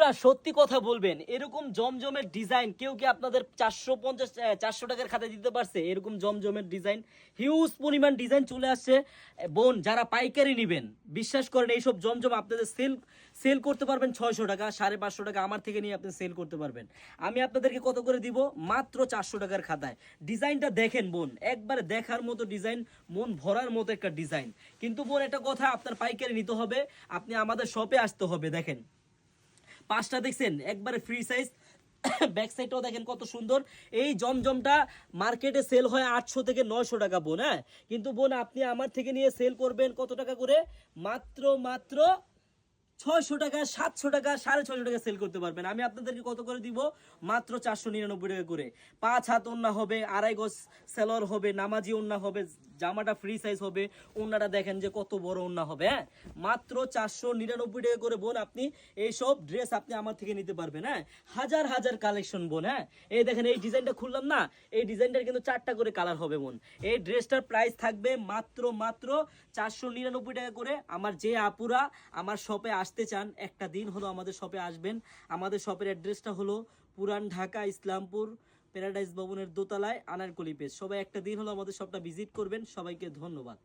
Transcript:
আপুরা সত্যি কথা বলবেন, এরকম জমজমের ডিজাইন কেউ কি আপনাদের 450 400 টাকার খাতায় দিতে পারছে? এরকম জমজমের ডিজাইন, হিউজ পরিমাণ ডিজাইন চলে আসছে। বোন যারা পাইকারি নেবেন, বিশ্বাস করেন এইসব জমজম আপনাদের সেল সেল করতে পারবেন 600 টাকা, 550 টাকা আমার থেকে নিয়ে আপনি সেল করতে পারবেন। আমি আপনাদেরকে কত করে দিব? মাত্র 400 টাকার খাতায়। ডিজাইনটা দেখেন বোন, একবারে দেখার মতো ডিজাইন, মন ভরার মতো একটা ডিজাইন। কিন্তু বোন একটা কথা, আপনার পাইকারি নিতে হবে, আপনি আমাদের শপে আসতে হবে। দেখেন পাঁচটা দেখছেন, একবারে ফ্রি সাইজ। ব্যাক সাইডটাও দেখেন কত সুন্দর। এই জমজমটা মার্কেটে সেল হয় 800 থেকে 900 টাকা বোন। হ্যাঁ, কিন্তু বোন আপনি আমার থেকে নিয়ে সেল করবেন কত টাকা করে? মাত্র মাত্র 600 টাকা, 700 টাকা, 650 টাকা সেল করতে পারবেন। আমি আপনাদেরকে কত করে দিব? মাত্র 499 টাকা করে। 5 হাত ওন্না হবে, 2.5 গজ সেলর হবে, নামাজি ওন্না হবে, জামাটা ফ্রি সাইজ হবে, ওন্নাটা দেখেন যে কত বড় ওন্না হবে। হ্যাঁ, মাত্র 499 টাকা করে বোন আপনি এইসব ড্রেস আপনি আমার থেকে নিতে পারবেন। হ্যাঁ, হাজার হাজার কালেকশন বোন। হ্যাঁ, এই দেখেন এই ডিজাইনটা খুললাম না, এই ডিজাইনটার কিন্তু 4টা করে কালার হবে বোন। এই ড্রেসটার প্রাইস থাকবে মাত্র মাত্র 499 টাকা করে। আমার যে আপুরা আমার শপে আসতে চান, একটা দিন হলো আমাদের শপে আসবেন। আমাদের শপের অ্যাড্রেসটা হলো পুরান ঢাকা ইসলামপুর প্যারাডাইস ভবনের দোতলায়, আনারকলি পেজ। সবাই একটা দিন হলো আমাদের শপটা ভিজিট করবেন। সবাইকে ধন্যবাদ।